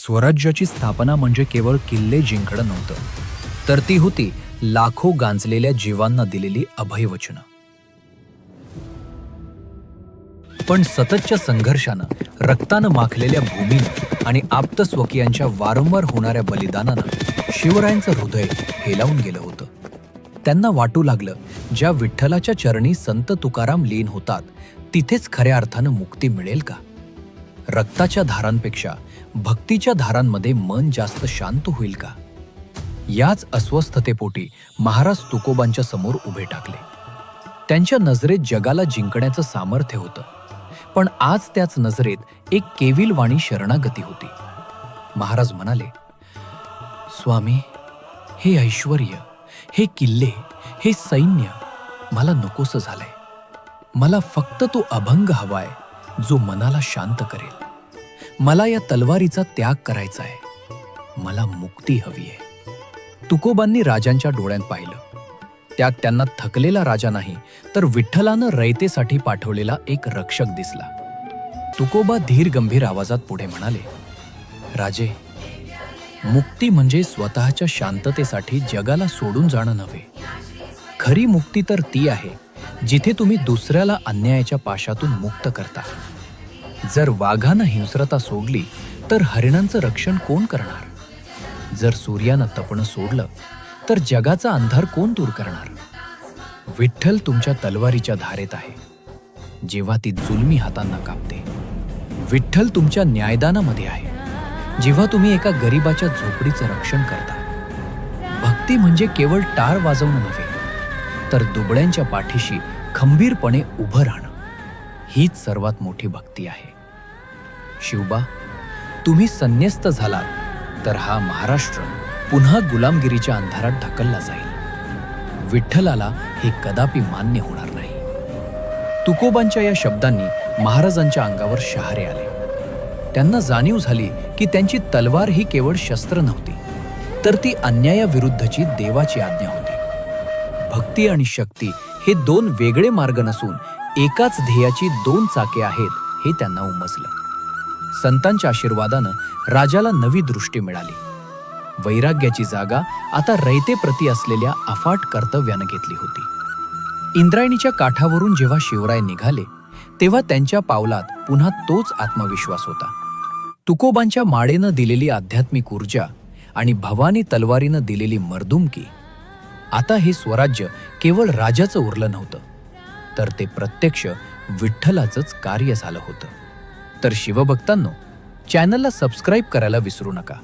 स्वराज्याची स्थापना म्हणजे केवळ किल्ले जिंकणं नव्हतं, तर ती होती लाखो गांजलेल्या जीवांना दिलेली अभयवचनं. पण सततच्या संघर्षानं, रक्तानं माखलेल्या भूमीनं आणि आप्तस्वकीयांच्या वारंवार होणाऱ्या बलिदानानं शिवरायांचं हृदय हेलावून गेलं होतं. त्यांना वाटू लागलं, ज्या विठ्ठलाच्या चरणी संत तुकाराम लीन होतात, तिथेच खऱ्या अर्थानं मुक्ती मिळेल का? रक्ताच्या धारांपेक्षा भक्तीच्या धारांमध्ये मन जास्त शांत होईल का? याच अस्वस्थतेपोटी महाराज तुकोबांच्या समोर उभे टाकले. त्यांच्या नजरेत जगाला जिंकण्याचं सामर्थ्य होतं, पण आज त्याच नजरेत एक केविलवाणी शरणागती होती. महाराज म्हणाले, स्वामी, हे ऐश्वर्य, हे किल्ले, हे सैन्य मला नकोसं झालंय. मला फक्त तो अभंग हवाय जो मनाला शांत करेल. मला या तलवारीचा त्याग करायचा आहे. मला मुक्ती हवी आहे. तुकोबांनी राजांच्या डोळ्यात पाहिलं. त्यात त्यांना थकलेला राजा नाही, तर विठ्ठलानं रयतेसाठी पाठवलेला एक रक्षक दिसला. तुकोबा धीर गंभीर आवाजात पुढे म्हणाले, राजे, मुक्ती म्हणजे स्वतःच्या शांततेसाठी जगाला सोडून जाणं नव्हे. खरी मुक्ती तर ती आहे जिथे तुम्ही दुसऱ्याला अन्यायाच्या पाशातून मुक्त करता. जर वाघानं हिंस्रता सोडली तर हरिणांचं रक्षण कोण करणार? जर सूर्यानं तपणं सोडलं तर जगाचा अंधार कोण दूर करणार? विठ्ठल तुमच्या तलवारीच्या धारेत आहे, जेव्हा ती जुलमी हातांना कापते. विठ्ठल तुमच्या न्यायदानामध्ये आहे, जेव्हा तुम्ही एका गरिबाच्या झोपडीचं रक्षण करता. भक्ती म्हणजे केवळ टाळ वाजवणं नव्हे, तर दुबळ्यांच्या पाठीशी खंबीरपणे उभं राहणं. हीच सर्वात मोठी भक्ती आहे. शिवबा, तुम्ही संन्यस्त झालात तर हा महाराष्ट्र पुन्हा गुलामगिरीच्या अंधारात ढकलला जाईल. विठ्ठलाला हे कदापि मान्य होणार नाही. तुकोबांच्या या शब्दांनी महाराजांच्या अंगावर शहारे आले. त्यांना जाणीव झाली की त्यांची तलवार ही केवळ शस्त्र नव्हती, तर ती अन्यायाविरुद्धची देवाची आज्ञा होती. भक्ती आणि शक्ती हे दोन वेगळे मार्ग नसून एकाच ध्येयाची दोन चाके आहेत, हे त्यांना उमजलं. संतांच्या आशीर्वादानं राजाला नवी दृष्टी मिळाली. वैराग्याची जागा आता रयतेप्रती असलेल्या अफाट कर्तव्यानं घेतली होती. इंद्रायणीच्या काठावरून जेव्हा शिवराय निघाले, तेव्हा त्यांच्या पावलात पुन्हा तोच आत्मविश्वास होता. तुकोबांच्या माळेनं दिलेली आध्यात्मिक ऊर्जा आणि भवानी तलवारीनं दिलेली मर्दुमकी. आता हे स्वराज्य केवळ राजाचं उरलं नव्हतं, तर ते प्रत्यक्ष विठ्ठलाचंच कार्य झालं होतं. तर शिवभक्तांनो, चॅनलला सबस्क्राईब करायला विसरू नका.